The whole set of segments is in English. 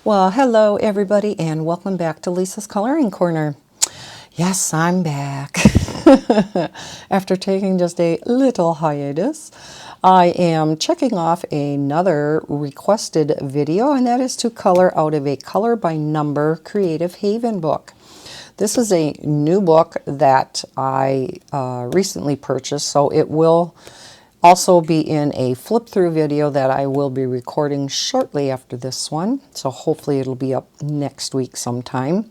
Well, hello everybody and welcome back to Lisa's Coloring Corner. Yes, I'm back. After taking just a little hiatus, I am checking off another requested video, and that is to color out of a color by number Creative Haven book. This is a new book that I recently purchased, so it will also be in a flip through video that I will be recording shortly after this one. So hopefully it'll be up next week sometime.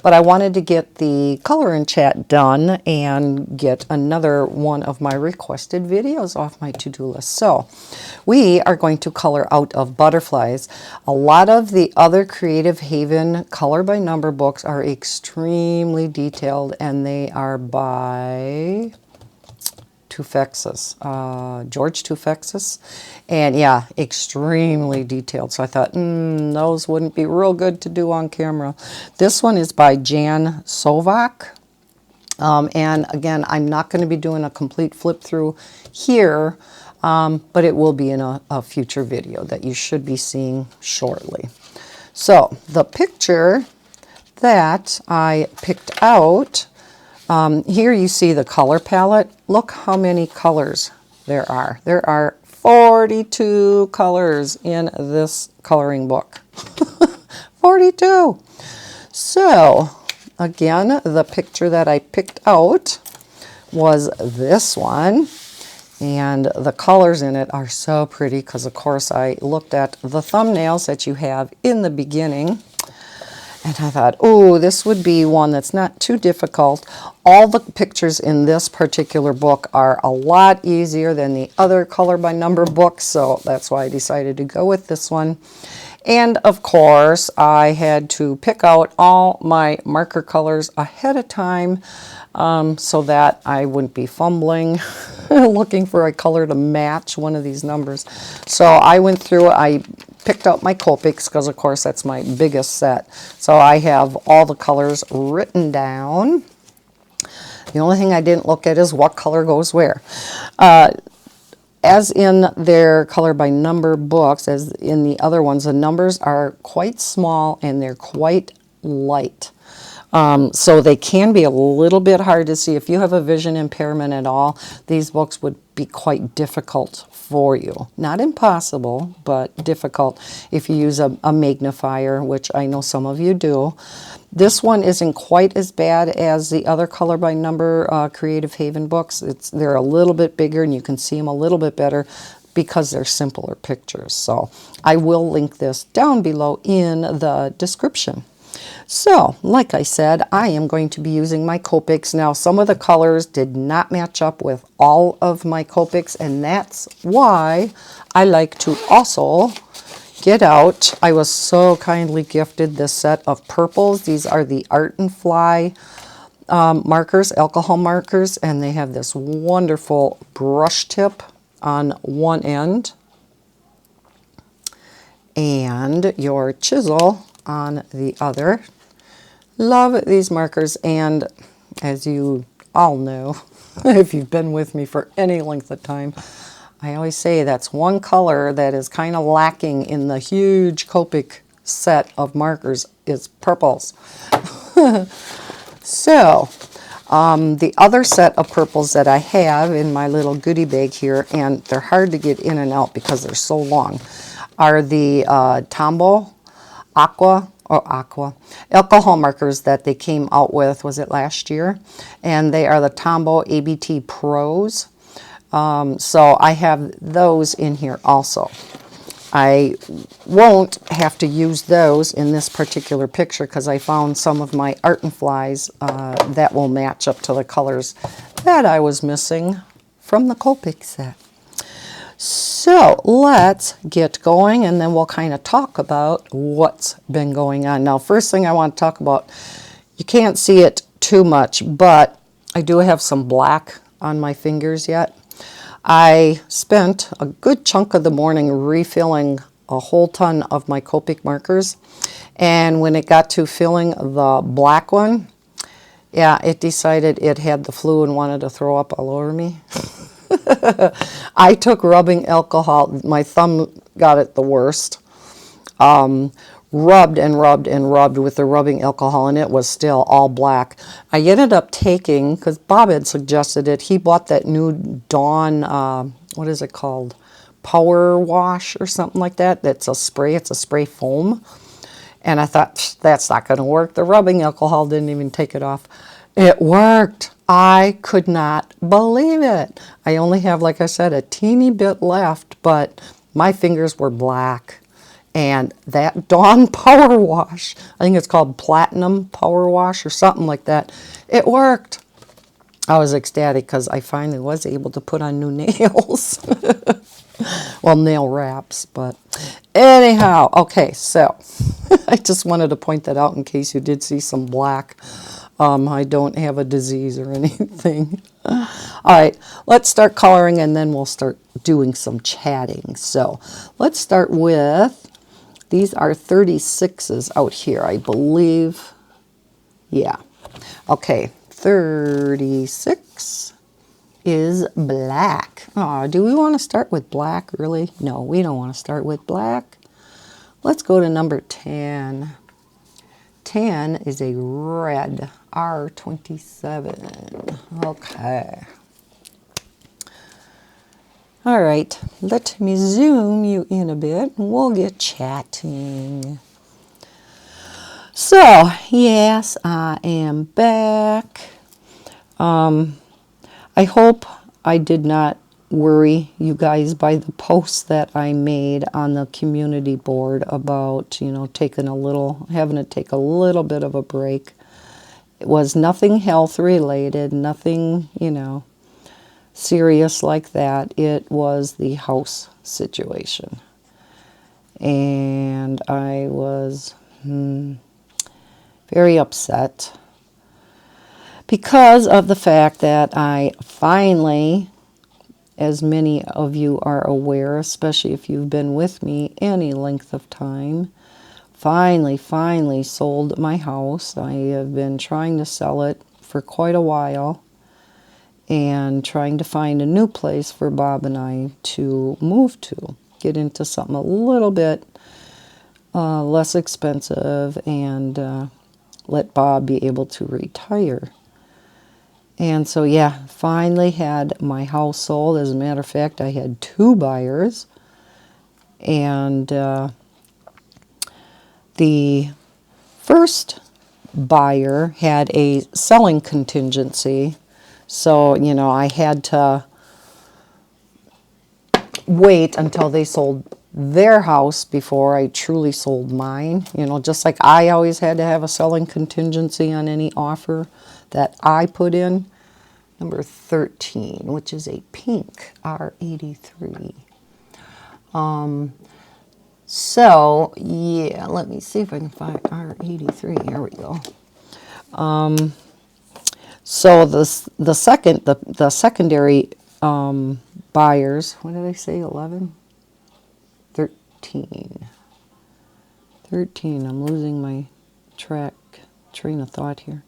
But I wanted to get the color and chat done and get another one of my requested videos off my to-do list. So we are going to color out of butterflies. A lot of the other Creative Haven color by number books are extremely detailed, and they are by George Tufexis, and yeah, extremely detailed. So I thought, those wouldn't be real good to do on camera. This one is by Jan Sovak, and again, I'm not going to be doing a complete flip through here, but it will be in a future video that you should be seeing shortly. So the picture that I picked out, here you see the color palette. Look how many colors there are. There are 42 colors in this coloring book. 42! So, again, the picture that I picked out was this one. And the colors in it are so pretty because, of course, I looked at the thumbnails that you have in the beginning. And I thought, oh, this would be one that's not too difficult. All the pictures in this particular book are a lot easier than the other color by number books, so that's why I decided to go with this one. And of course, I had to pick out all my marker colors ahead of time so that I wouldn't be fumbling looking for a color to match one of these numbers. So I went through, I picked out my Copics because, of course, that's my biggest set. So I have all the colors written down. The only thing I didn't look at is what color goes where. As in their color by number books, as in the other ones, the numbers are quite small and they're quite light. So they can be a little bit hard to see. If you have a vision impairment at all, these books would be quite difficult for you. Not impossible, but difficult if you use a magnifier, which I know some of you do. This one isn't quite as bad as the other color by number Creative Haven books. They're a little bit bigger and you can see them a little bit better because they're simpler pictures. So I will link this down below in the description. So, like I said, I am going to be using my Copics. Now, some of the colors did not match up with all of my Copics, and that's why I like to also get out. I was so kindly gifted this set of purples. These are the Art and Fly markers, alcohol markers, and they have this wonderful brush tip on one end and your chisel on the other. Love these markers, and as you all know, if you've been with me for any length of time, I always say that's one color that is kind of lacking in the huge Copic set of markers is purples. So the other set of purples that I have in my little goodie bag here, and they're hard to get in and out because they're so long, are the Tombow Aqua alcohol markers that they came out with, was it last year? And they are the Tombow ABT Pros. So I have those in here also. I won't have to use those in this particular picture because I found some of my Art and Flies that will match up to the colors that I was missing from the Copic set. So let's get going, and then we'll kind of talk about what's been going on. Now, first thing I want to talk about, you can't see it too much, but I do have some black on my fingers yet. I spent a good chunk of the morning refilling a whole ton of my Copic markers, and when it got to filling the black one, yeah, it decided it had the flu and wanted to throw up all over me. I took rubbing alcohol. My thumb got it the worst. rubbed and rubbed and rubbed with the rubbing alcohol, and it was still all black. I ended up taking, because Bob had suggested it, he bought that new Dawn, what is it called? Power wash or something like that. That's a spray. It's a spray foam. And I thought, that's not going to work. The rubbing alcohol didn't even take it off. It worked. I could not believe it. I only have, like I said, a teeny bit left, but my fingers were black. And that Dawn Power Wash, I think it's called Platinum Power Wash or something like that, it worked. I was ecstatic because I finally was able to put on new nails. Well, nail wraps, but anyhow, okay, so I just wanted to point that out in case you did see some black. I don't have a disease or anything. All right, let's start coloring and then we'll start doing some chatting. So let's start with, these are 36s out here, I believe. Yeah. Okay, 36 is black. Oh, do we want to start with black, really? No, we don't want to start with black. Let's go to number 10. 10 is a red, R27. Okay. All right, let me zoom you in a bit and we'll get chatting. So, yes, I am back. I hope I did not worry you guys by the post that I made on the community board about, you know, having to take a little bit of a break. It was nothing health related, nothing, you know, serious like that. It was the house situation. And I was very upset because of the fact that I finally, as many of you are aware, especially if you've been with me any length of time, finally sold my house. I have been trying to sell it for quite a while and trying to find a new place for Bob and I to move to, get into something a little bit less expensive and let Bob be able to retire. And so, yeah, finally had my house sold. As a matter of fact, I had 2 buyers. And the first buyer had a selling contingency. So, you know, I had to wait until they sold their house before I truly sold mine. You know, just like I always had to have a selling contingency on any offer that I put in. Number 13, which is a pink R83. So, yeah, let me see if I can find R83. Here we go. So the secondary buyers, what did I say, 11? 13. 13, I'm losing my train of thought here.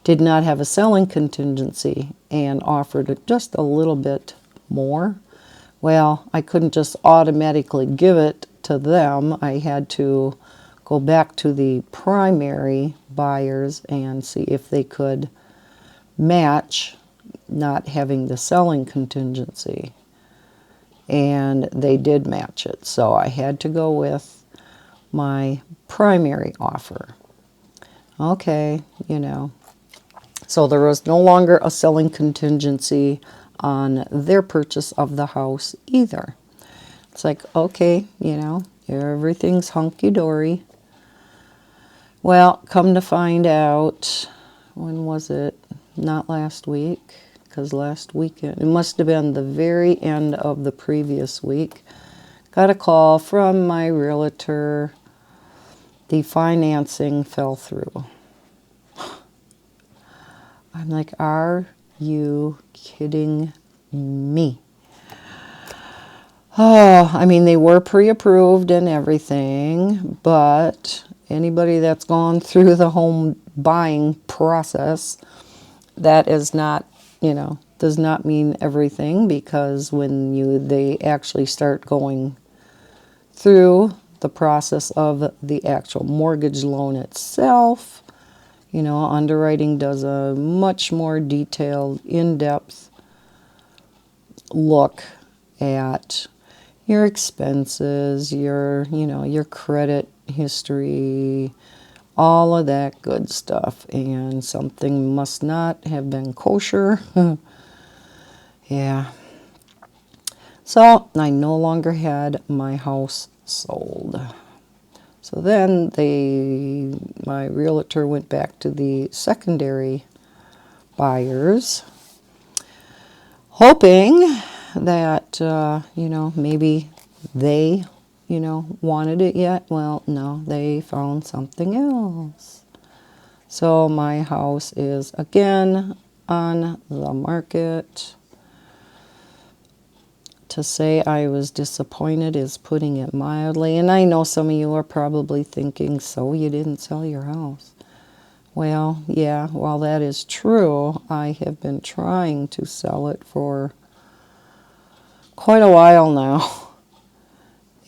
Did not have a selling contingency and offered just a little bit more. Well, I couldn't just automatically give it to them. I had to go back to the primary buyers and see if they could match not having the selling contingency. And they did match it. So I had to go with my primary offer. Okay, you know. So there was no longer a selling contingency on their purchase of the house either. It's like, okay, you know, everything's hunky-dory. Well, come to find out, when was it? Not last week, because last weekend, it must have been the very end of the previous week. Got a call from my realtor. The financing fell through. I'm like, are you kidding me? Oh, I mean, they were pre-approved and everything, but anybody that's gone through the home buying process, that is not, you know, does not mean everything, because when they actually start going through the process of the actual mortgage loan itself. You know, underwriting does a much more detailed, in-depth look at your expenses, your, you know, your credit history, all of that good stuff. And something must not have been kosher. Yeah. So I no longer had my house sold. So then my realtor went back to the secondary buyers, hoping that, you know, maybe they, you know, wanted it yet. Well, no, they found something else. So my house is again on the market. To say I was disappointed is putting it mildly. And I know some of you are probably thinking, so you didn't sell your house. Well, yeah, while that is true, I have been trying to sell it for quite a while now.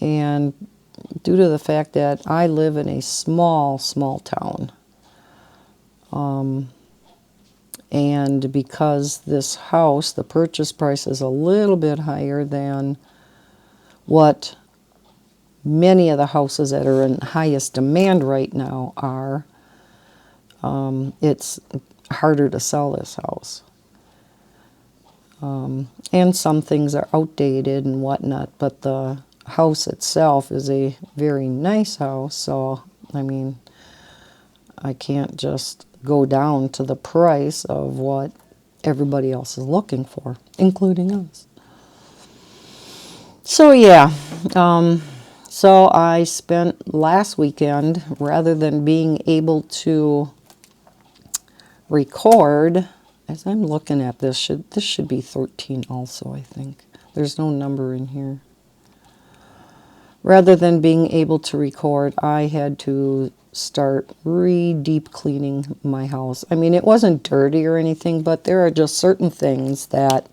And due to the fact that I live in a small town, and because this house, the purchase price is a little bit higher than what many of the houses that are in highest demand right now are, it's harder to sell this house. And some things are outdated and whatnot, but the house itself is a very nice house, so, I mean, I can't just go down to the price of what everybody else is looking for, including us. So yeah, so I spent last weekend, rather than being able to record, as I'm looking at this should be 13 also, I think. There's no number in here. Rather than being able to record, I had to start deep cleaning my house. I mean, it wasn't dirty or anything, but there are just certain things that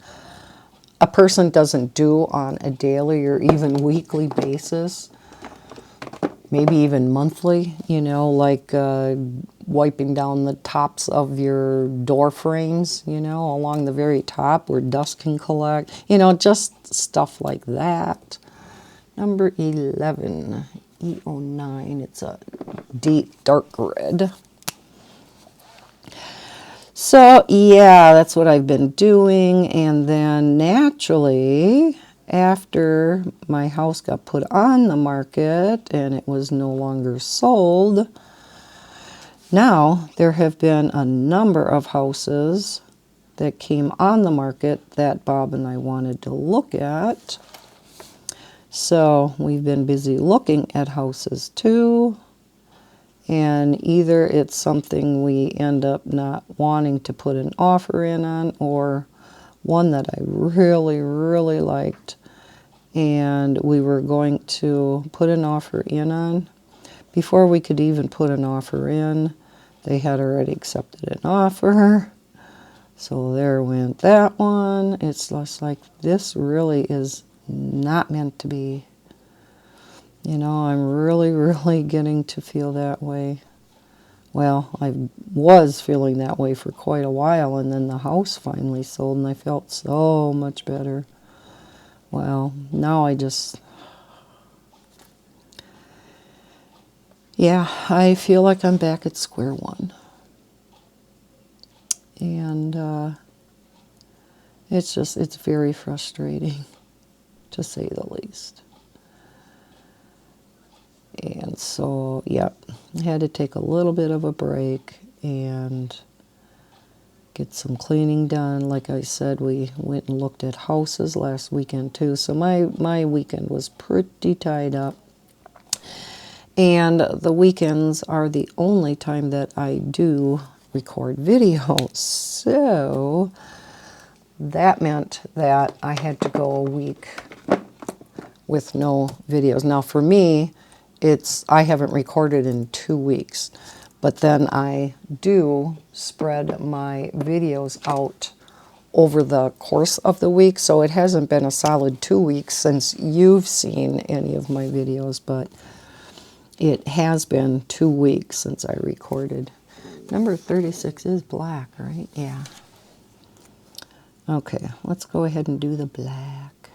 a person doesn't do on a daily or even weekly basis, maybe even monthly, you know, like wiping down the tops of your door frames, you know, along the very top where dust can collect, you know, just stuff like that. Number 11, E09, it's a deep dark red. So yeah, that's what I've been doing. And then naturally, after my house got put on the market and it was no longer sold, now there have been a number of houses that came on the market that Bob and I wanted to look at. So we've been busy looking at houses too, and either it's something we end up not wanting to put an offer in on, or one that I really, really liked and we were going to put an offer in on. Before we could even put an offer in, they had already accepted an offer. So there went that one. It's just like, this really is not meant to be. You know, I'm really, really getting to feel that way. Well, I was feeling that way for quite a while, and then the house finally sold, and I felt so much better. Well, now I just... yeah, I feel like I'm back at square one. And it's very frustrating, to say the least. And so, yeah, I had to take a little bit of a break and get some cleaning done. Like I said, we went and looked at houses last weekend too. So my weekend was pretty tied up. And the weekends are the only time that I do record videos. So that meant that I had to go a week with no videos. Now for me, I haven't recorded in 2 weeks, but then I do spread my videos out over the course of the week, so it hasn't been a solid 2 weeks since you've seen any of my videos, but It has been 2 weeks since I recorded. Number 36 is black, right? Yeah. Okay, let's go ahead and do the black.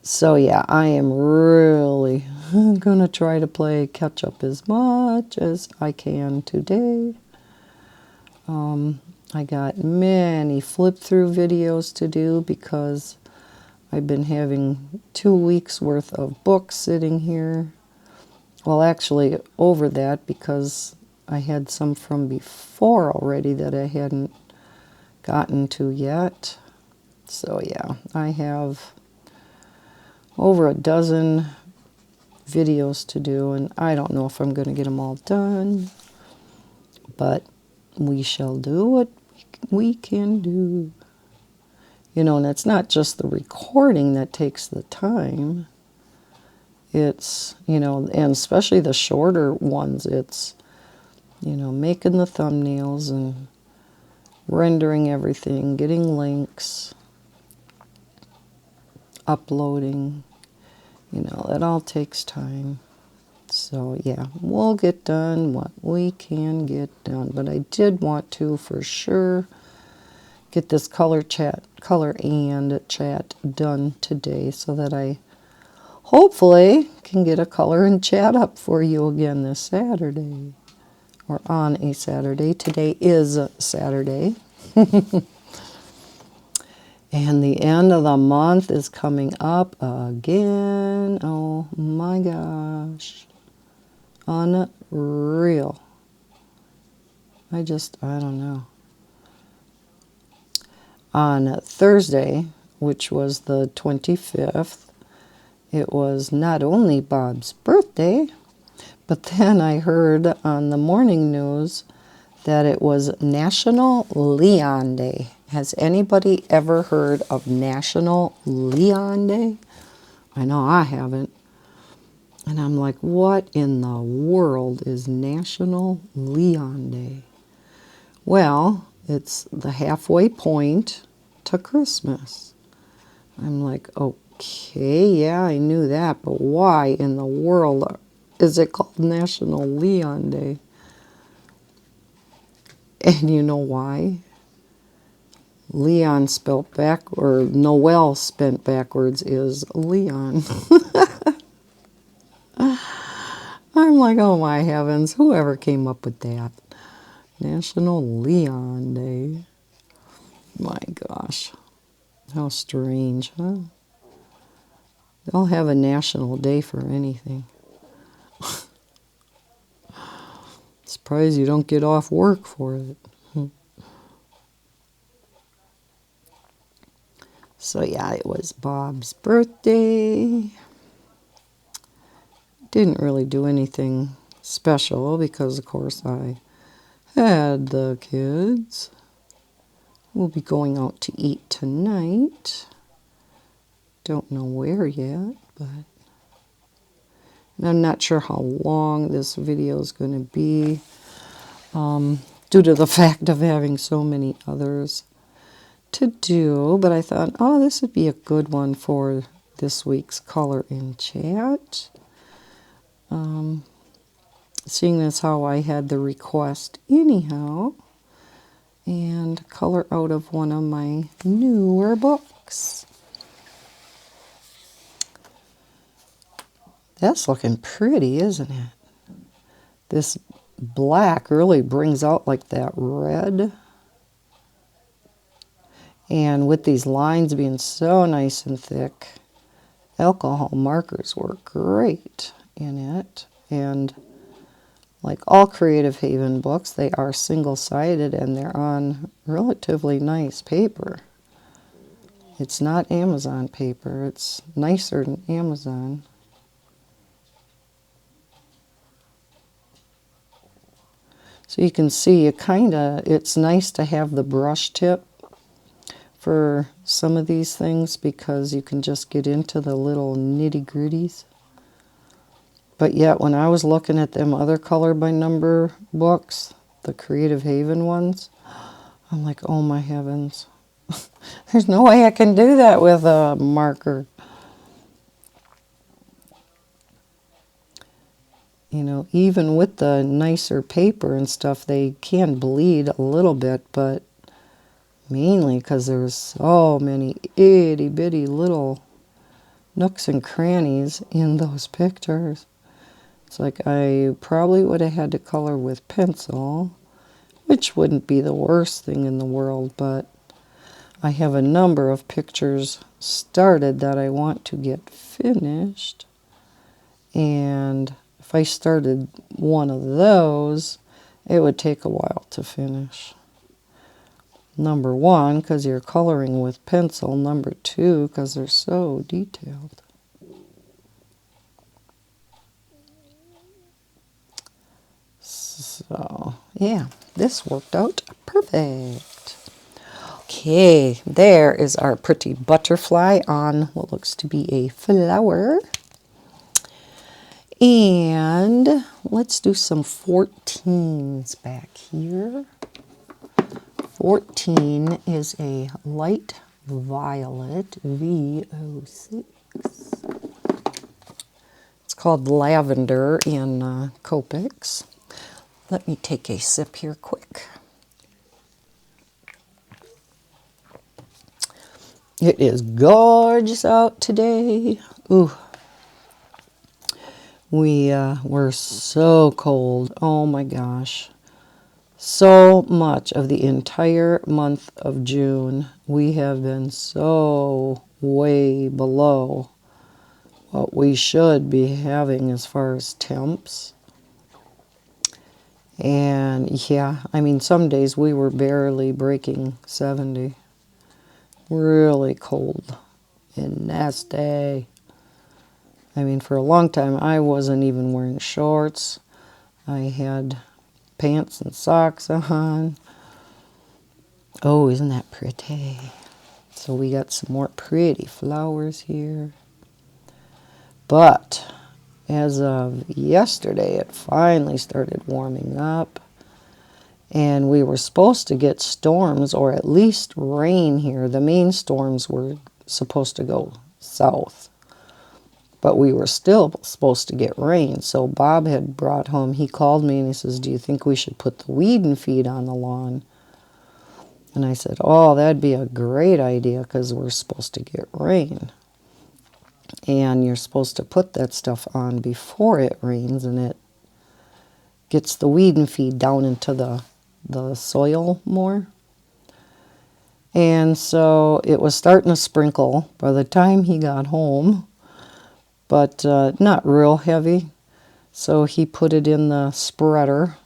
So yeah, I am really going to try to play catch up as much as I can today. I got many flip through videos to do because I've been having 2 weeks worth of books sitting here. Well, actually over that, because I had some from before already that I hadn't gotten to yet. So yeah, I have over a dozen videos to do, and I don't know if I'm going to get them all done, but we shall do what we can do. You know, and it's not just the recording that takes the time. It's, you know, and especially the shorter ones, it's, you know, making the thumbnails and rendering everything, getting links, uploading, you know, that all takes time. So yeah, we'll get done what we can get done. But I did want to, for sure, get this color and chat done today so that I hopefully can get a color and chat up for you again this Saturday. Or on a Saturday. Today is Saturday. And the end of the month is coming up again. Oh my gosh. Unreal. I don't know. On Thursday, which was the 25th, it was not only Bob's birthday, but then I heard on the morning news that it was National Leon Day. Has anybody ever heard of National Leon Day? I know I haven't. And I'm like, what in the world is National Leon Day? Well, it's the halfway point to Christmas. I'm like, okay, yeah, I knew that, but why in the world is it called National Leon Day? And you know why? Leon spelt back, or Noel spent backwards is Leon. I'm like, oh my heavens, whoever came up with that? National Leon Day. My gosh. How strange, huh? They'll have a national day for anything. Surprised you don't get off work for it. So yeah, it was Bob's birthday. Didn't really do anything special because, of course, I had the kids. We'll be going out to eat tonight. Don't know where yet, but I'm not sure how long this video is going to be due to the fact of having so many others to do. But I thought, oh, this would be a good one for this week's color in chat. Seeing as how I had the request anyhow, and color out of one of my newer books. That's looking pretty, isn't it? This black really brings out like that red. And with these lines being so nice and thick, alcohol markers work great in it. And like all Creative Haven books, they are single-sided and they're on relatively nice paper. It's not Amazon paper. It's nicer than Amazon. So you can see it's nice to have the brush tip for some of these things because you can just get into the little nitty-gritties. But yet, when I was looking at them other color by number books, the Creative Haven ones, I'm like, oh my heavens. There's no way I can do that with a marker. You know, even with the nicer paper and stuff, they can bleed a little bit, but mainly because there's so many itty bitty little nooks and crannies in those pictures. It's like I probably would have had to color with pencil, which wouldn't be the worst thing in the world, but I have a number of pictures started that I want to get finished. And if I started one of those, it would take a while to finish. Number one, because you're coloring with pencil. Number two, because they're so detailed. So, yeah, this worked out perfect. Okay, there is our pretty butterfly on what looks to be a flower. And let's do some 14s back here. 14 is a light violet V06. It's called Lavender in Copics. Let me take a sip here quick. It is gorgeous out today. Ooh. We were so cold. Oh my gosh. So much of the entire month of June, we have been so way below what we should be having as far as temps. And yeah, I mean, some days we were barely breaking 70. Really cold and nasty. I mean, for a long time, I wasn't even wearing shorts. I had pants and socks on. Oh, isn't that pretty? So we got some more pretty flowers here. But as of yesterday, it finally started warming up. And we were supposed to get storms, or at least rain here. The main storms were supposed to go south. But we were still supposed to get rain. So Bob had brought home, he called me and he says, do you think we should put the weed and feed on the lawn? And I said, oh, that'd be a great idea because we're supposed to get rain. And you're supposed to put that stuff on before it rains, and it gets the weed and feed down into the soil more. And so it was starting to sprinkle by the time he got home, but not real heavy. So he put it in the spreader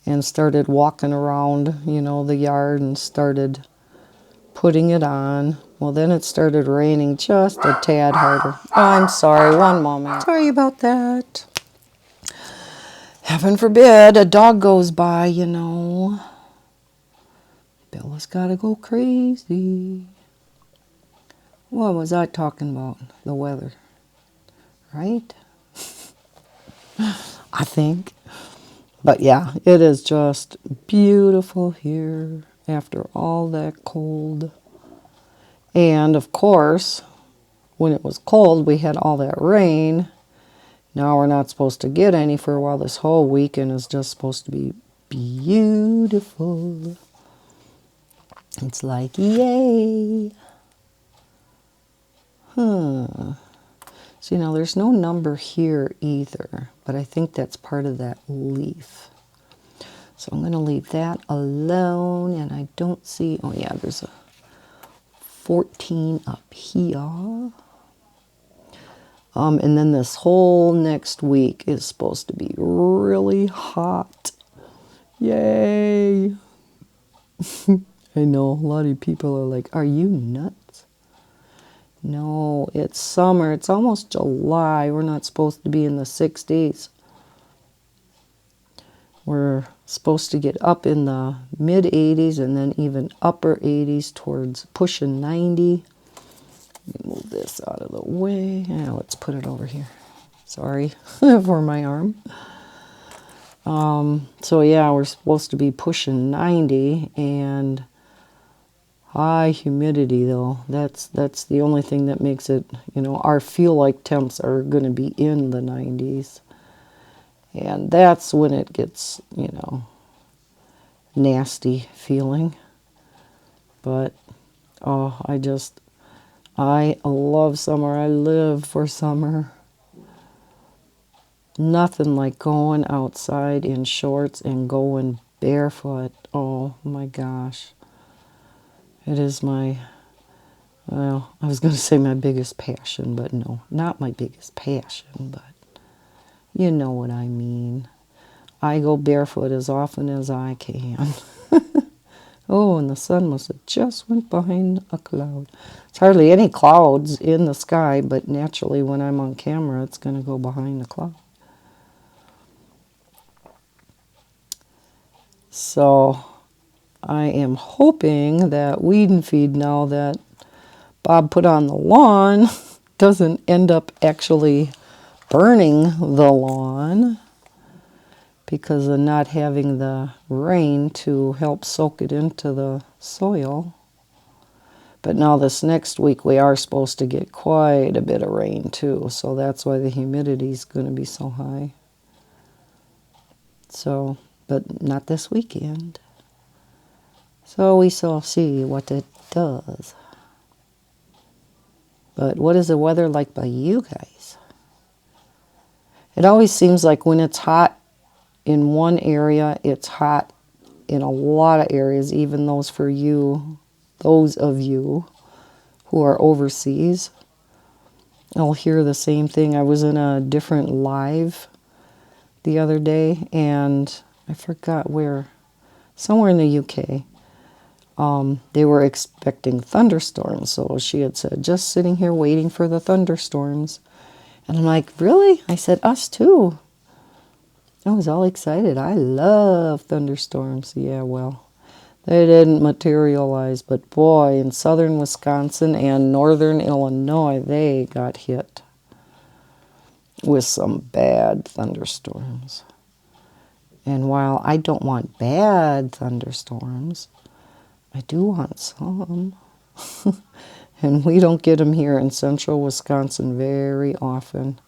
and started walking around, you know, the yard and started putting it on. Well, then it started raining just a tad harder. Oh, I'm sorry, one moment. Sorry about that. Heaven forbid a dog goes by, you know. Bella's got to go crazy. What was I talking about? The weather, right? I think. But yeah, it is just beautiful here after all that cold. And of course, when it was cold, we had all that rain. Now we're not supposed to get any for a while. This whole weekend is just supposed to be beautiful. It's like, yay. So, you know, there's no number here either, but I think that's part of that leaf. So I'm going to leave that alone, and I don't see, oh yeah, there's a 14 up here. And then this whole next week is supposed to be really hot. Yay! I know a lot of people are like, are you nuts? No, it's summer. It's almost July. We're not supposed to be in the 60s. We're supposed to get up in the mid 80s and then even upper 80s towards pushing 90. Let me move this out of the way. Now let's put it over here. Sorry for my arm. So yeah, we're supposed to be pushing 90 and high humidity though. That's the only thing that makes it, you know, our feel like temps are going to be in the 90s. And that's when it gets, you know, nasty feeling. But, oh, I love summer. I live for summer. Nothing like going outside in shorts and going barefoot. Oh my gosh. It is my, well, I was going to say my biggest passion, but no, not my biggest passion, but you know what I mean. I go barefoot as often as I can. Oh, and the sun must have just went behind a cloud. There's hardly any clouds in the sky, but naturally when I'm on camera, it's going to go behind the cloud. So I am hoping that weed and feed now that Bob put on the lawn doesn't end up actually burning the lawn because of not having the rain to help soak it into the soil. But now this next week we are supposed to get quite a bit of rain too, so that's why the humidity is going to be so high. So, but not this weekend. So we shall see what it does. But what is the weather like by you guys? It always seems like when it's hot in one area, it's hot in a lot of areas, even those of you who are overseas. I'll hear the same thing. I was in a different live the other day, and I forgot where, somewhere in the UK. They were expecting thunderstorms, so she had said, just sitting here waiting for the thunderstorms. And I'm like, really? I said, us too. I was all excited. I love thunderstorms. Yeah, well, they didn't materialize, but boy, in southern Wisconsin and northern Illinois, they got hit with some bad thunderstorms. And while I don't want bad thunderstorms, I do want some. And we don't get them here in central Wisconsin very often.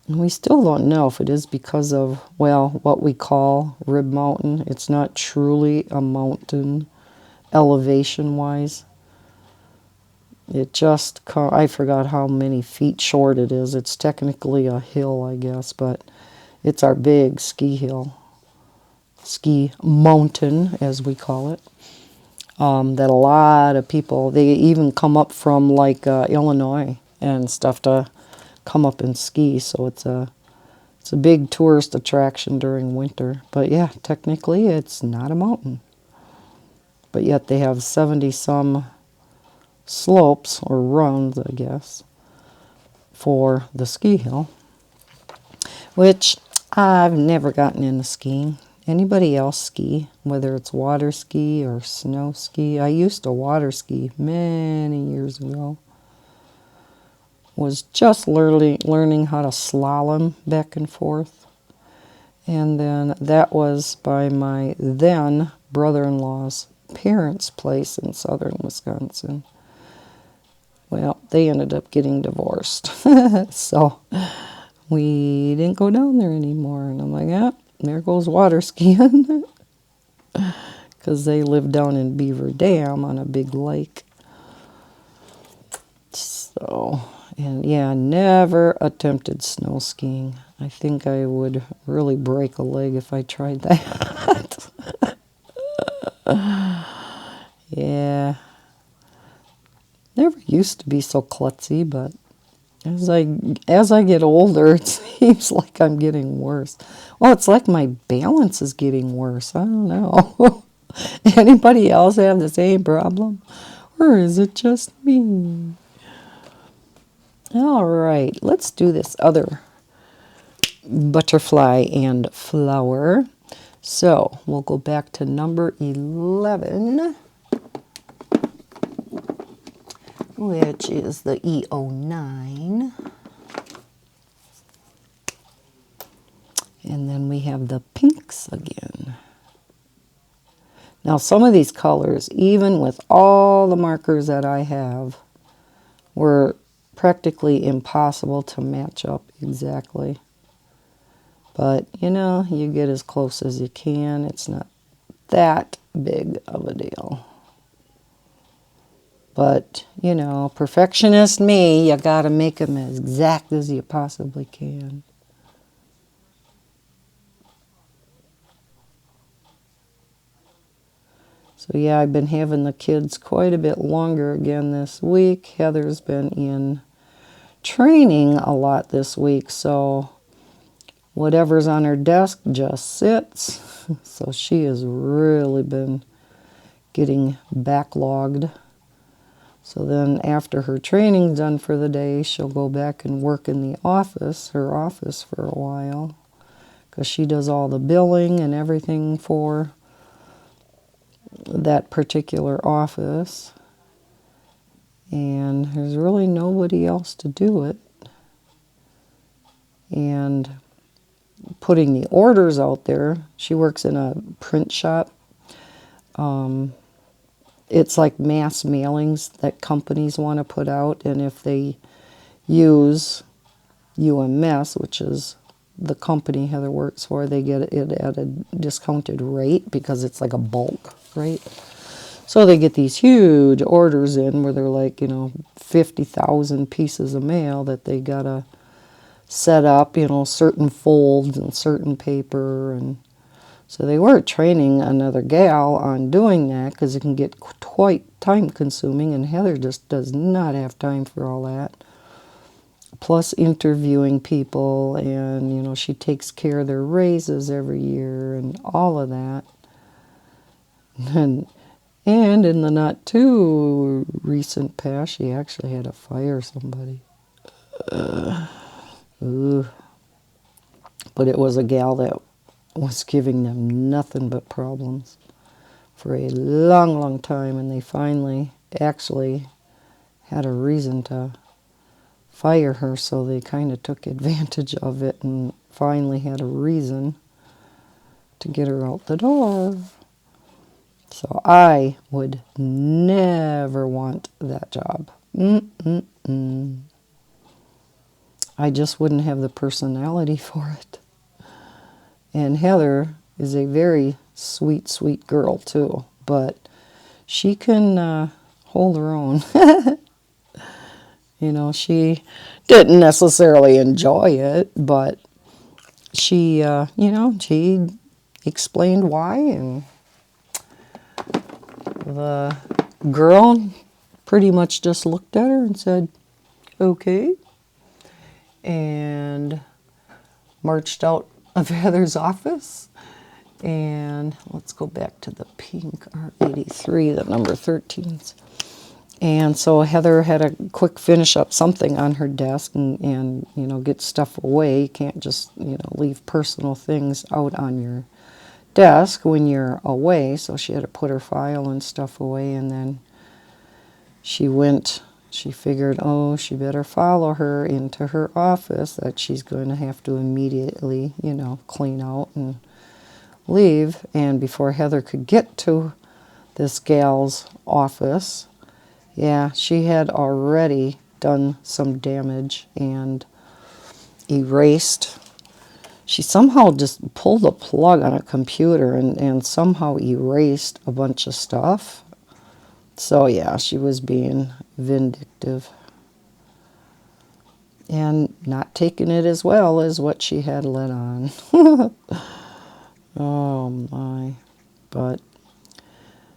And we still don't know if it is because of, well, what we call Rib Mountain. It's not truly a mountain elevation-wise. It just, I forgot how many feet short it is. It's technically a hill, I guess, but it's our big ski hill. Ski mountain, as we call it. That a lot of people, they even come up from like Illinois and stuff to come up and ski. So it's a big tourist attraction during winter. But yeah, technically it's not a mountain. But yet they have 70 some slopes or runs, I guess, for the ski hill, which I've never gotten into skiing. Anybody else ski, whether it's water ski or snow ski? I used to water ski many years ago. Was just learning how to slalom back and forth. And then that was by my then brother-in-law's parents' place in southern Wisconsin. Well, they ended up getting divorced. So we didn't go down there anymore. And I'm like, yeah, there goes water skiing. Because they live down in Beaver Dam on a big lake. So, and yeah, never attempted snow skiing. I think I would really break a leg if I tried that. Yeah. Never used to be so klutzy, but as I get older, it seems like I'm getting worse. Well, it's like my balance is getting worse. I don't know. Anybody else have the same problem? Or is it just me? All right, let's do this other butterfly and flower. So we'll go back to number 11, which is the E09. And then we have the pinks again. Now some of these colors, even with all the markers that I have, were practically impossible to match up exactly. But, you know, you get as close as you can. It's not that big of a deal. But, you know, perfectionist me, you got to make them as exact as you possibly can. So, yeah, I've been having the kids quite a bit longer again this week. Heather's been in training a lot this week, so whatever's on her desk just sits. So she has really been getting backlogged. So then after her training's done for the day, she'll go back and work in the office, her office, for a while, because she does all the billing and everything for that particular office. And there's really nobody else to do it. And putting the orders out there, she works in a print shop. It's like mass mailings that companies want to put out, and if they use UMS, which is the company Heather works for, they get it at a discounted rate because it's like a bulk rate. So they get these huge orders in where they're like, 50,000 pieces of mail that they gotta set up, certain folds and certain paper. And so they were training another gal on doing that because it can get quite time consuming, and Heather just does not have time for all that. Plus interviewing people, and she takes care of their raises every year and all of that. And in the not too recent past, she actually had to fire somebody. But it was a gal that was giving them nothing but problems for a long, long time, and they finally actually had a reason to fire her, so they kind of took advantage of it and finally had a reason to get her out the door. So I would never want that job. I just wouldn't have the personality for it. And Heather is a very sweet, sweet girl too, but she can hold her own. She didn't necessarily enjoy it, but she, she explained why, and the girl pretty much just looked at her and said, okay, and marched out of Heather's office. And let's go back to the pink R83, the number 13s. And so Heather had a quick finish up something on her desk and get stuff away. You can't just, leave personal things out on your desk when you're away. So she had to put her file and stuff away, and then she figured, she better follow her into her office that she's going to have to immediately, clean out and leave. And before Heather could get to this gal's office, she had already done some damage and erased. She somehow just pulled a plug on a computer and somehow erased a bunch of stuff. So she was being vindictive and not taking it as well as what she had let on. Oh my. But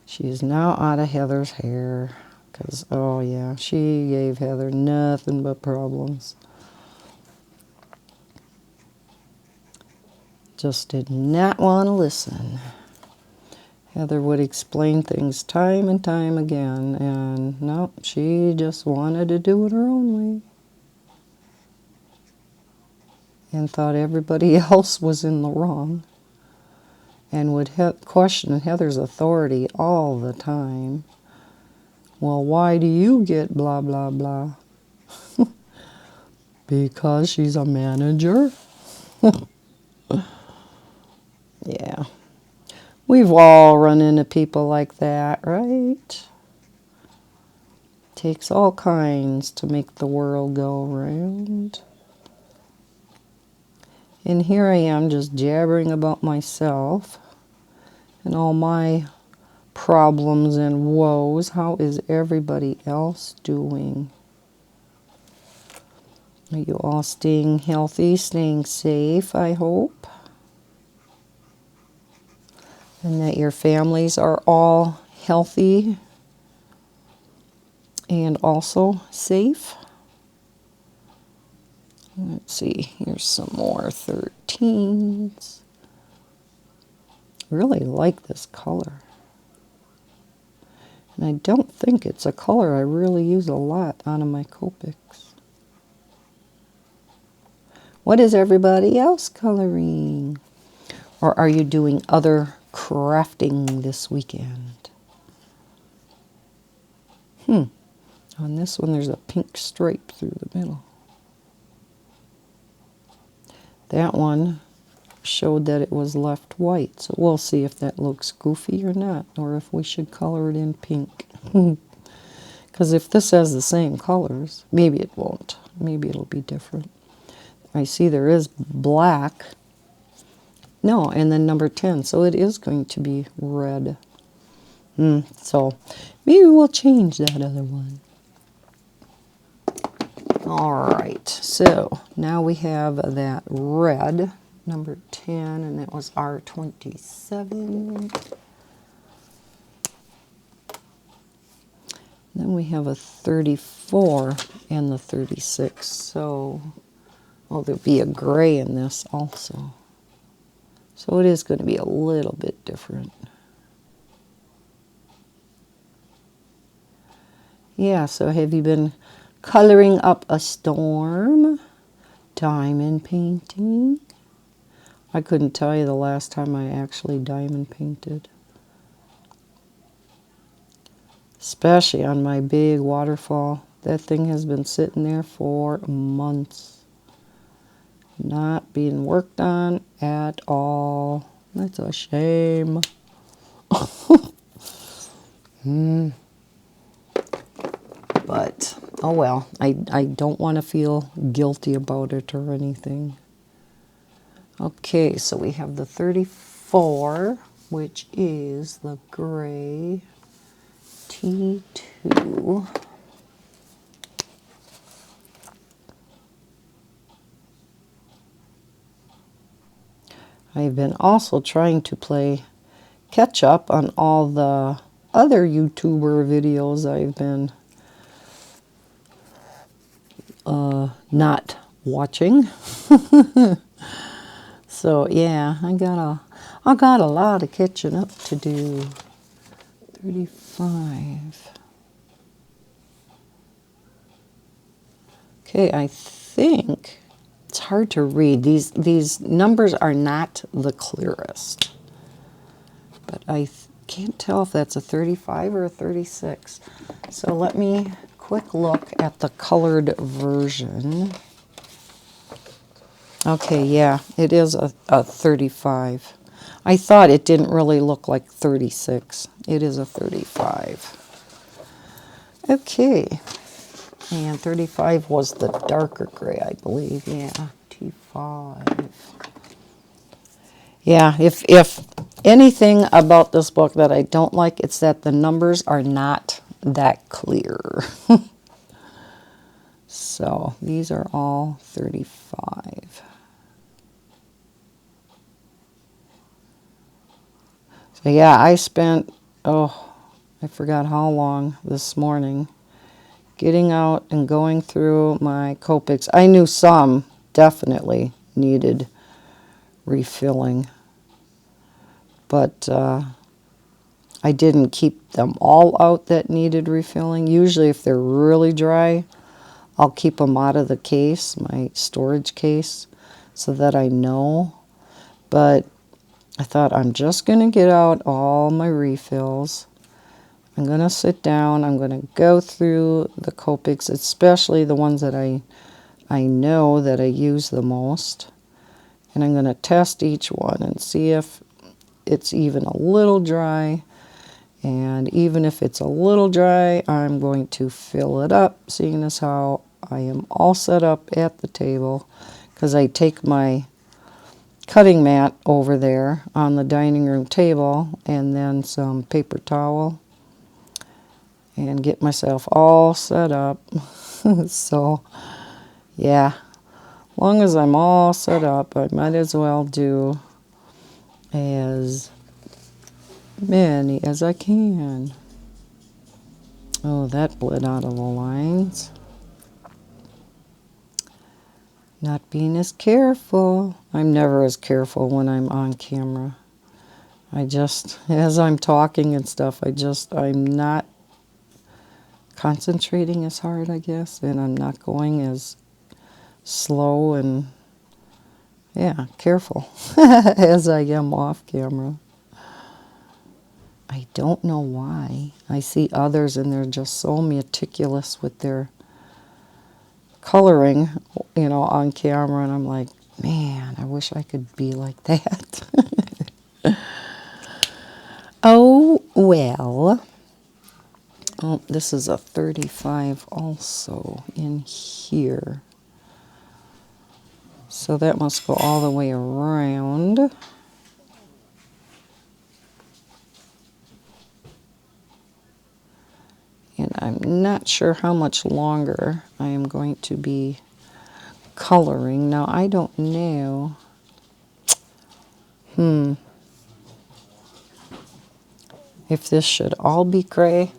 she's now out of Heather's hair. Because, she gave Heather nothing but problems. Just did not want to listen. Heather would explain things time and time again, and no, she just wanted to do it her own way. And thought everybody else was in the wrong. And would question Heather's authority all the time. Well, why do you get blah, blah, blah? Because she's a manager? Yeah. We've all run into people like that, right? Takes all kinds to make the world go round. And here I am just jabbering about myself and all my problems and woes. How is everybody else doing? Are you all staying healthy, staying safe, I hope? And that your families are all healthy and also safe. Let's see, here's some more 13s. Really like this color. And I don't think it's a color I really use a lot out of my Copics. What is everybody else coloring? Or are you doing other crafting this weekend? On this one there's a pink stripe through the middle. That one showed that it was left white, so we'll see if that looks goofy or not, or if we should color it in pink. Because if this has the same colors, maybe it won't. Maybe it'll be different. I see there is black. No, and then number 10, so it is going to be red. So maybe we'll change that other one. All right, so now we have that red, number 10, and that was R27. Then we have a 34 and the 36, so, oh, there'll be a gray in this also. So it is going to be a little bit different. Yeah, so have you been coloring up a storm? Diamond painting? I couldn't tell you the last time I actually diamond painted. Especially on my big waterfall. That thing has been sitting there for months. Not being worked on at all. That's a shame. But, oh well, I don't want to feel guilty about it or anything. Okay, so we have the 34, which is the gray T2. I've been also trying to play catch up on all the other YouTuber videos I've been not watching. So yeah, I got a lot of catching up to do. 35. Okay, I think it's hard to read. These numbers are not the clearest, but I can't tell if that's a 35 or a 36. So let me quick look at the colored version. Okay, yeah, it is a 35. I thought it didn't really look like 36. It is a 35. Okay. And 35 was the darker gray, I believe. Yeah, T5. Yeah, if anything about this book that I don't like, it's that the numbers are not that clear. So these are all 35. So yeah, I spent, I forgot how long this morning getting out and going through my Copics. I knew some definitely needed refilling, but I didn't keep them all out that needed refilling. Usually if they're really dry, I'll keep them out of the case, my storage case, so that I know. But I thought I'm just going to get out all my refills. I'm going to sit down. I'm going to go through the Copics, especially the ones that I know that I use the most. And I'm going to test each one and see if it's even a little dry. And even if it's a little dry, I'm going to fill it up, seeing as how I am all set up at the table. Because I take my cutting mat over there on the dining room table, and then some paper towel, and get myself all set up. So, yeah, as long as I'm all set up, I might as well do as many as I can. Oh, that bled out of the lines. Not being as careful. I'm never as careful when I'm on camera. I just, as I'm talking and stuff, I'm not concentrating as hard, I guess, and I'm not going as slow and, yeah, careful as I am off camera. I don't know why. I see others and they're just so meticulous with their coloring, on camera, and I'm like, man, I wish I could be like that. Oh, well. Oh, this is a 35 also in here. So that must go all the way around. And I'm not sure how much longer I am going to be coloring. Now, I don't know. If this should all be gray.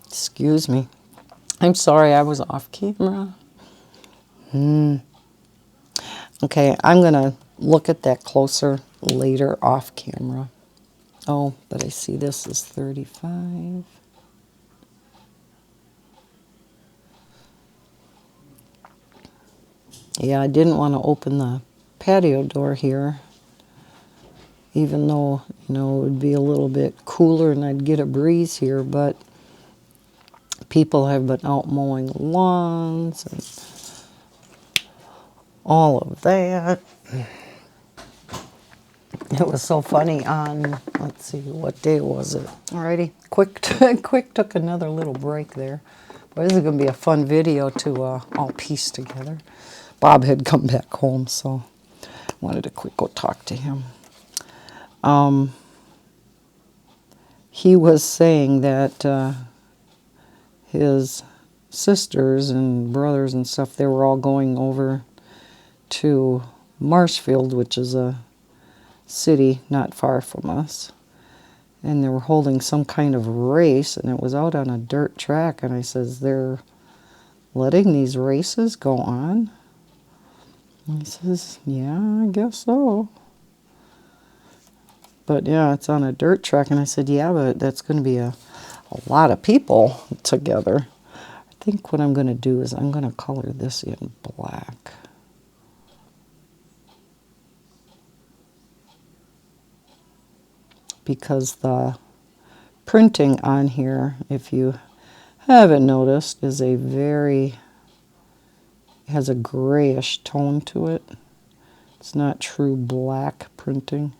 Excuse me. I'm sorry I was off camera. Okay, I'm going to look at that closer later off camera. Oh, but I see this is 35. Yeah, I didn't want to open the patio door here, even though, it would be a little bit cooler and I'd get a breeze here, but people have been out mowing lawns and all of that. It was so funny on, let's see, what day was it? Alrighty, quick took another little break there. But this is going to be a fun video to all piece together. Bob had come back home, so I wanted to quick go talk to him. He was saying that his sisters and brothers and stuff, they were all going over to Marshfield, which is a city not far from us, and they were holding some kind of race, and it was out on a dirt track, and I says, they're letting these races go on? And he says, yeah, I guess so. But yeah, it's on a dirt track, and I said, yeah, but that's going to be a lot of people together. I think what I'm going to do is I'm going to color this in black. Because the printing on here, if you haven't noticed, is has a grayish tone to it. It's not true black printing.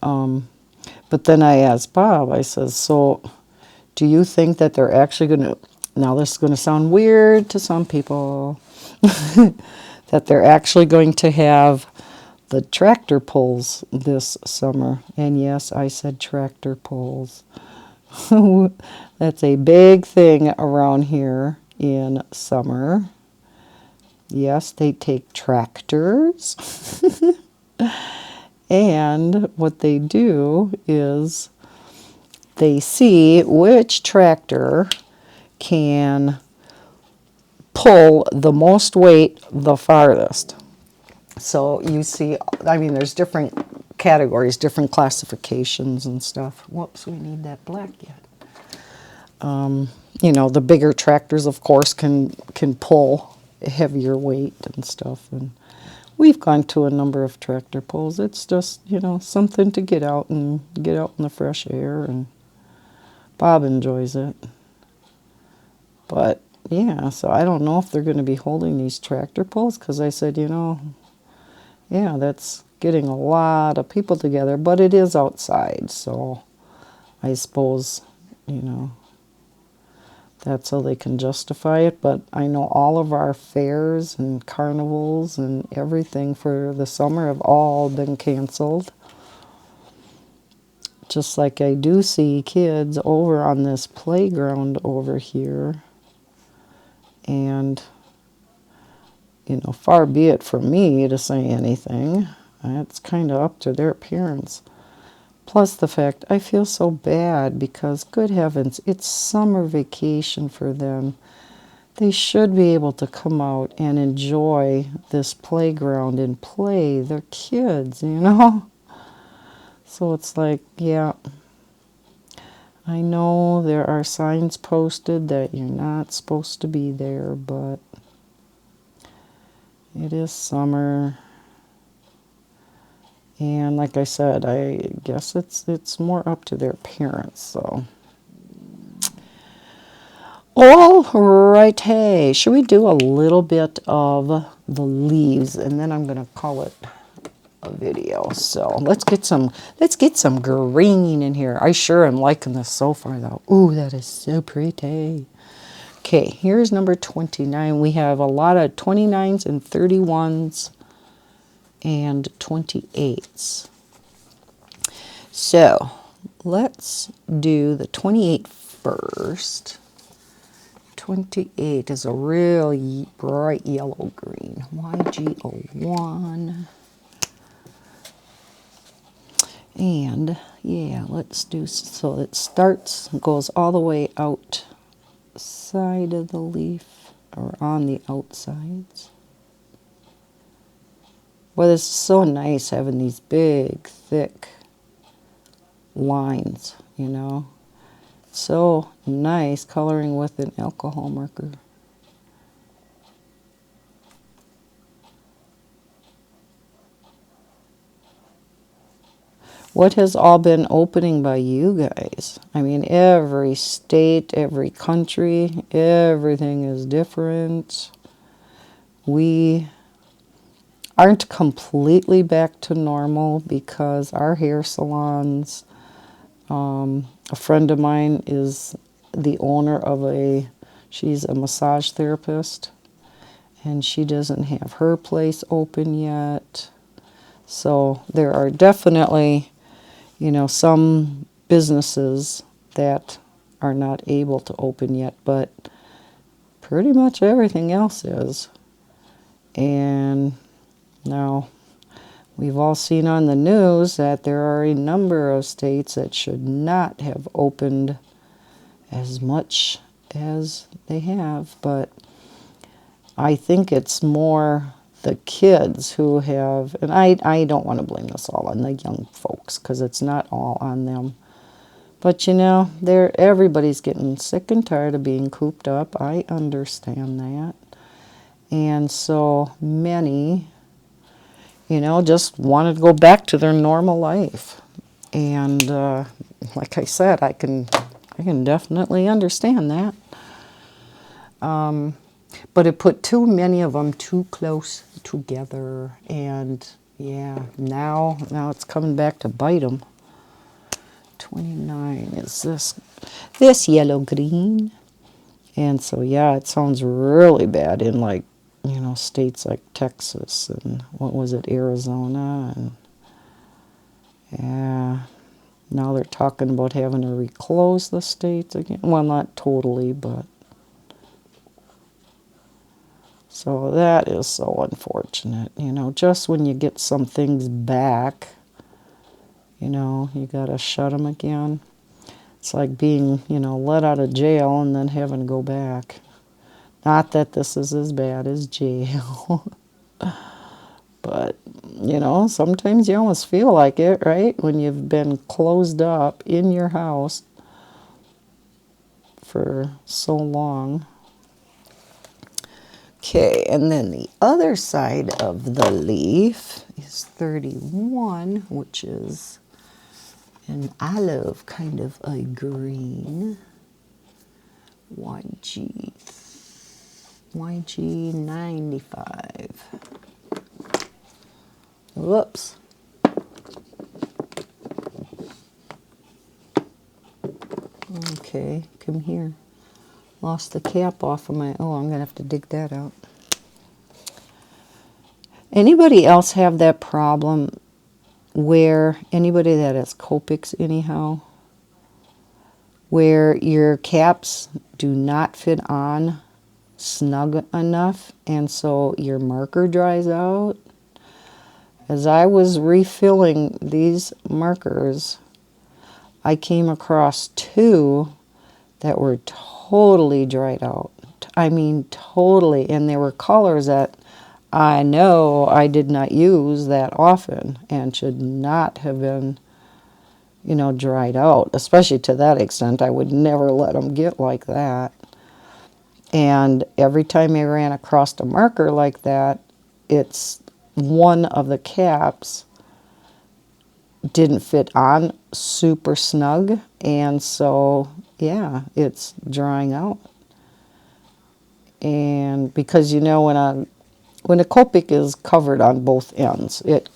But then I asked Bob, I says, so do you think that they're actually going to, now this is going to sound weird to some people, that they're actually going to have the tractor pulls this summer? And yes, I said tractor pulls. That's a big thing around here in summer. Yes, they take tractors. And what they do is they see which tractor can pull the most weight the farthest. So you see, I mean, there's different categories, different classifications and stuff. Whoops, we need that black yet. The bigger tractors, of course, can pull heavier weight and stuff. And we've gone to a number of tractor pulls. It's just, something to get out in the fresh air, and Bob enjoys it. But yeah, so I don't know if they're going to be holding these tractor pulls, because I said, yeah, that's getting a lot of people together, but it is outside, so I suppose, that's how they can justify it. But I know all of our fairs and carnivals and everything for the summer have all been canceled. Just like I do see kids over on this playground over here. And, you know, far be it from me to say anything. It's kind of up to their parents. Plus the fact I feel so bad because, good heavens, it's summer vacation for them. They should be able to come out and enjoy this playground and play. They're kids, you know? So it's like, yeah, I know there are signs posted that you're not supposed to be there, but it is summer. And like I said, I guess it's more up to their parents, so. All right, hey, should we do a little bit of the leaves, and then I'm gonna call it a video. So let's get some green in here. I sure am liking this so far, though. Ooh, that is so pretty. Okay, here's number 29. We have a lot of 29s and 31s. And 28s. So let's do the 28 first. 28 is a real bright yellow green. YG01. And yeah, let's do, so it starts, goes all the way outside of the leaf, or on the outsides. Well, it's so nice having these big, thick lines, you know. So nice coloring with an alcohol marker. What has all been opening by you guys? I mean, every state, every country, everything is different. We aren't completely back to normal because our hair salons, a friend of mine is the owner of she's a massage therapist, and she doesn't have her place open yet. So there are definitely, you know, some businesses that are not able to open yet, but pretty much everything else is. And now, we've all seen on the news that there are a number of states that should not have opened as much as they have, but I think it's more the kids who have, and I don't want to blame this all on the young folks because it's not all on them. But you know, everybody's getting sick and tired of being cooped up. I understand that. And so many, you know, just wanted to go back to their normal life. And like I said, I can definitely understand that. But it put too many of them too close together. And yeah, now it's coming back to bite them. 29 is this yellow-green. And so, yeah, it sounds really bad in, like, you know, states like Texas and what was it, Arizona, and yeah, now they're talking about having to reclose the states again. Well, not totally, but so that is so unfortunate. You know, just when you get some things back, you know, you gotta shut them again. It's like being, you know, let out of jail and then having to go back. Not that this is as bad as jail. But, you know, sometimes you almost feel like it, right? When you've been closed up in your house for so long. Okay, and then the other side of the leaf is 31, which is an olive, kind of a green. YG95. Whoops. Okay, come here. Lost the cap off of my, oh, I'm going to have to dig that out. Anybody else have that problem where, anybody that has Copics anyhow, where your caps do not fit on snug enough and so your marker dries out? As I was refilling these markers, I came across two that were totally dried out. I mean, totally. And they were colors that I know I did not use that often and should not have been, you know, dried out, especially to that extent. I would never let them get like that. And every time I ran across a marker like that, it's one of the caps didn't fit on super snug, and so yeah, it's drying out. And because, you know, when a Copic is covered on both ends, it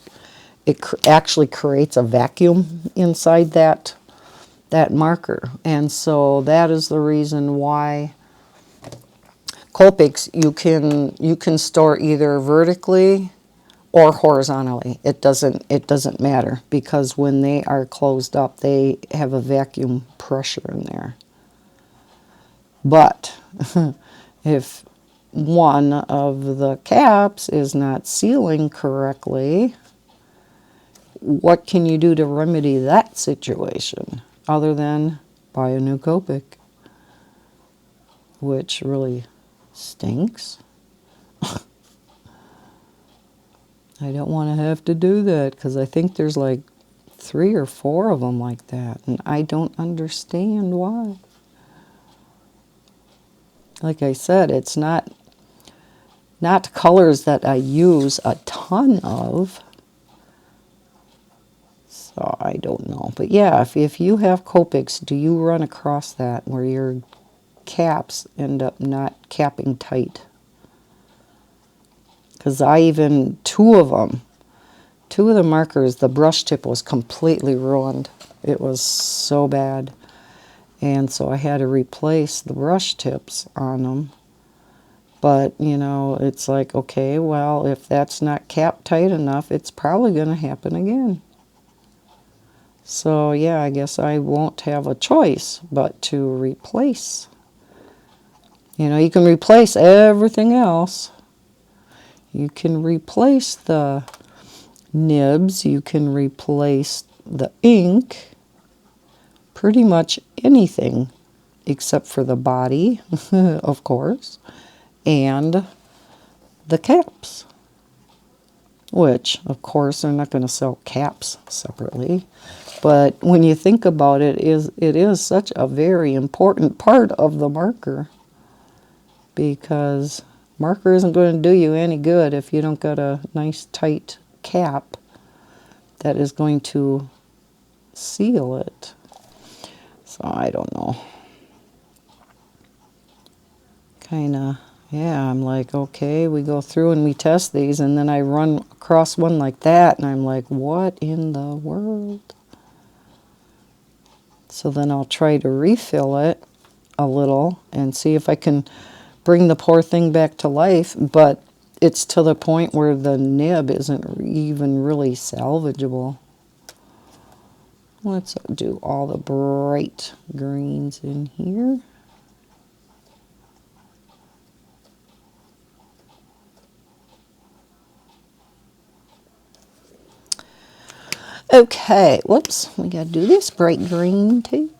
actually creates a vacuum inside that marker, and so that is the reason why Copics you can store either vertically or horizontally. It doesn't matter, because when they are closed up, they have a vacuum pressure in there. But if one of the caps is not sealing correctly, what can you do to remedy that situation other than buy a new Copic, which really stinks? I don't want to have to do that, because I think there's like 3 or 4 of them like that, and I don't understand why. Like I said, it's not colors that I use a ton of, so I don't know. But yeah, if you have Copics, do you run across that where your caps end up not capping tight? Because I even, two of the markers, the brush tip was completely ruined. It was so bad. And so I had to replace the brush tips on them. But, you know, it's like, okay, well, if that's not capped tight enough, it's probably going to happen again. So, yeah, I guess I won't have a choice but to replace. You know, you can replace everything else. You can replace the nibs, you can replace the ink, pretty much anything except for the body, of course, and the caps, which, of course, they're not going to sell caps separately. But when you think about it, it is such a very important part of the marker, because marker isn't going to do you any good if you don't got a nice tight cap that is going to seal it. So I don't know. Kind of, yeah, I'm like, okay, we go through and we test these, and then I run across one like that, and I'm like, what in the world? So then I'll try to refill it a little and see if I can bring the poor thing back to life, but it's to the point where the nib isn't even really salvageable. Let's do all the bright greens in here. Okay, whoops, we gotta do this bright green too.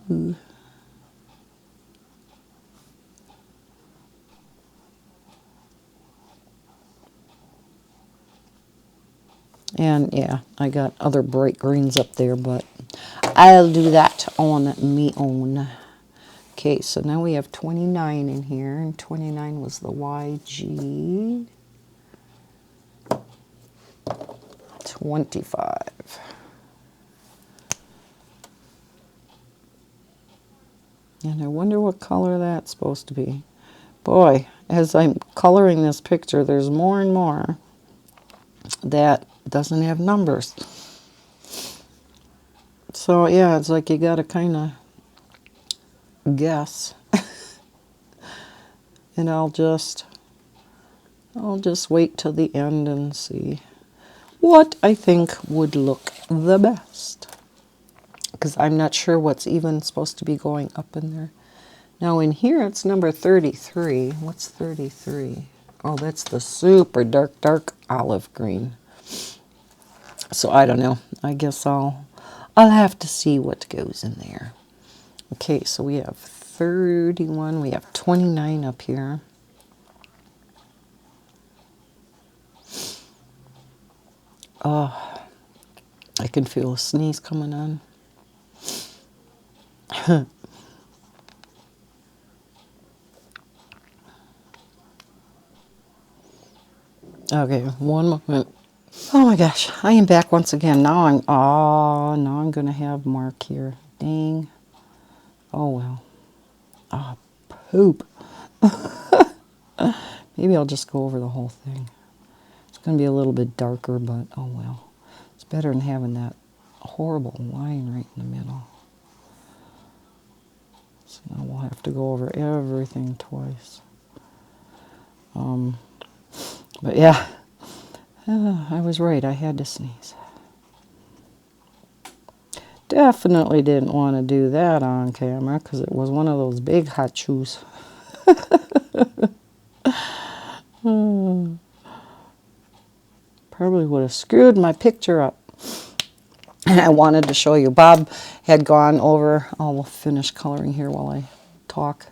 And yeah, I got other bright greens up there, but I'll do that on me own. Okay, so now we have 29 in here, and 29 was the YG. 25. And I wonder what color that's supposed to be. Boy, as I'm coloring this picture, there's more and more that doesn't have numbers. So yeah, it's like you gotta kind of guess. and I'll just wait till the end and see what I think would look the best. Because I'm not sure what's even supposed to be going up in there. Now in here it's number 33. What's 33? Oh, that's the super dark olive green. So I don't know. I guess I'll have to see what goes in there. Okay, so we have 31. We have 29 up here. Oh, I can feel a sneeze coming on. Okay, one moment. Oh my gosh, I am back once again. Now I'm gonna have Mark here. Dang. Oh well. Oh, poop. Maybe I'll just go over the whole thing. It's gonna be a little bit darker, but oh well. It's better than having that horrible line right in the middle. So now we'll have to go over everything twice. But yeah, I was right. I had to sneeze. Definitely didn't want to do that on camera because it was one of those big hot chews. Probably would have screwed my picture up. And I wanted to show you. Bob had gone over. Oh, we'll finish coloring here while I talk.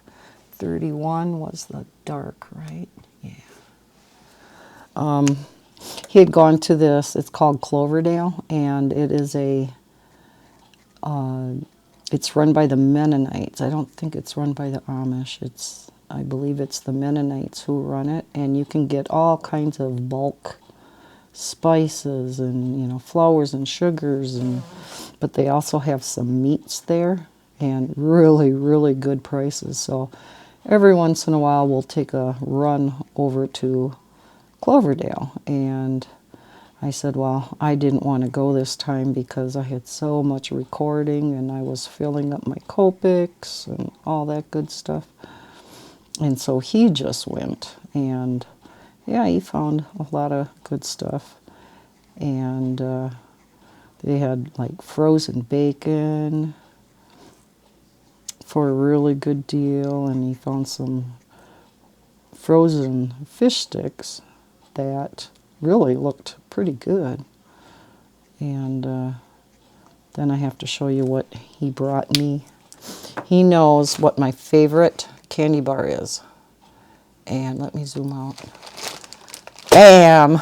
31 was the dark, right? Yeah. He had gone to this. It's called Cloverdale, and it is a. It's run by the Mennonites. I don't think it's run by the Amish. I believe it's the Mennonites who run it, and you can get all kinds of bulk spices and flours and sugars, but they also have some meats there and really good prices. So every once in a while we'll take a run over to Cloverdale, and I said, well, I didn't want to go this time because I had so much recording and I was filling up my Copics and all that good stuff. And so he just went, and yeah, he found a lot of good stuff. And they had like frozen bacon for a really good deal, and he found some frozen fish sticks that really looked pretty good. And then I have to show you what he brought me. He knows what my favorite candy bar is. And let me zoom out. Bam!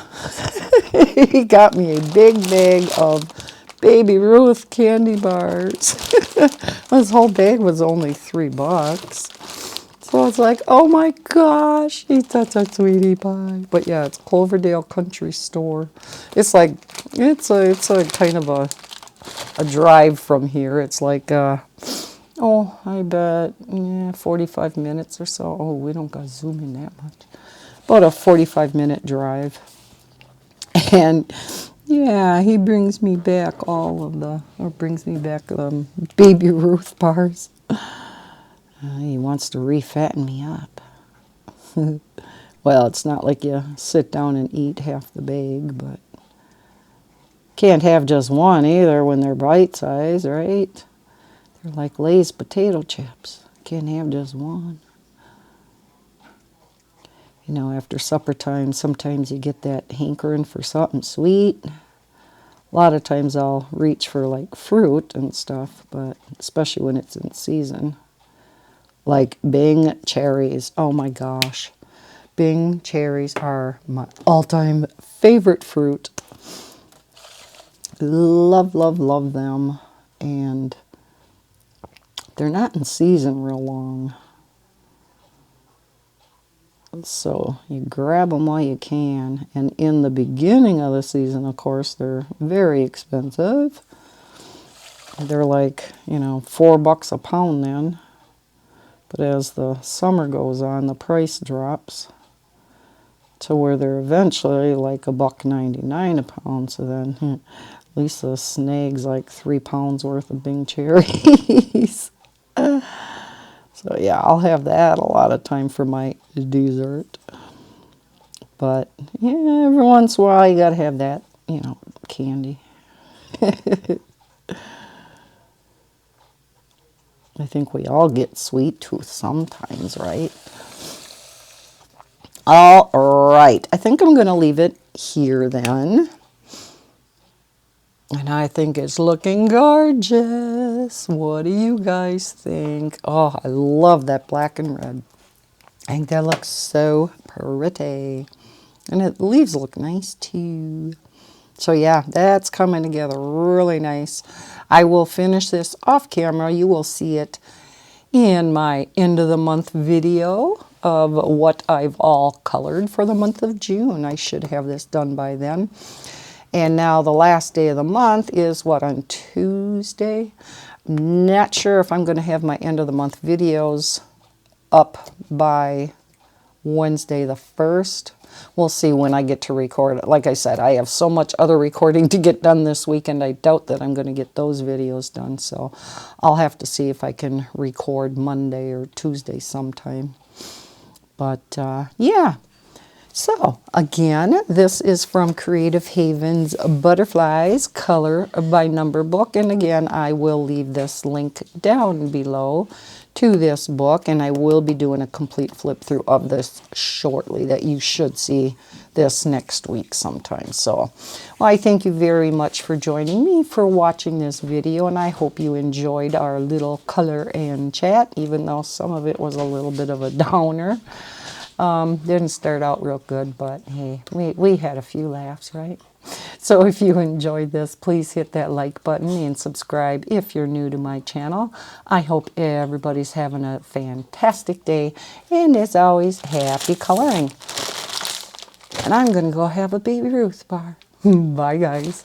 He got me a big bag of Baby Ruth candy bars. This whole bag was only $3. So it's like, oh my gosh, he's such a sweetie pie. But yeah, it's Cloverdale Country Store. It's like, it's a kind of a drive from here. It's like, oh, I bet, 45 minutes or so. Oh, we don't got to zoom in that much. About a 45-minute drive. And yeah, he brings me back Baby Ruth bars. He wants to refatten me up. Well, it's not like you sit down and eat half the bag, but can't have just one either when they're bite size, right? They're like Lay's potato chips. Can't have just one. After supper time, sometimes you get that hankering for something sweet. A lot of times I'll reach for like fruit and stuff, but especially when it's in season. Like Bing cherries. Oh my gosh. Bing cherries are my all-time favorite fruit. Love them. And they're not in season real long. So you grab them while you can. And in the beginning of the season, of course, they're very expensive. They're like, $4 a pound then. But as the summer goes on, the price drops to where they're eventually like $1.99 a pound. So then Lisa snags like 3 pounds worth of Bing cherries. So yeah, I'll have that a lot of time for my dessert. But yeah, every once in a while you gotta have that, you know, candy. I think we all get sweet tooth sometimes, right? All right, I think I'm going to leave it here then. And I think it's looking gorgeous. What do you guys think? Oh, I love that black and red. I think that looks so pretty. And the leaves look nice too. So yeah, that's coming together really nice. I will finish this off camera. You will see it in my end of the month video of what I've all colored for the month of June. I should have this done by then. And now the last day of the month is what, on Tuesday? Not sure if I'm going to have my end of the month videos up by Wednesday the 1st. We'll see when I get to record it. Like I said, I have so much other recording to get done this weekend. I doubt that I'm going to get those videos done. So I'll have to see if I can record Monday or Tuesday sometime. But yeah. So again, this is from Creative Haven's Butterflies Color by Number book. And again, I will leave this link down below to this book, and I will be doing a complete flip through of this shortly, that you should see this next week sometime. So well, I thank you very much for joining me, for watching this video, and I hope you enjoyed our little color and chat, even though some of it was a little bit of a downer. Didn't start out real good, but hey, we had a few laughs, right? So if you enjoyed this, please hit that like button and subscribe if you're new to my channel. I hope everybody's having a fantastic day, and as always, happy coloring. And I'm going to go have a Baby Ruth bar. Bye, guys.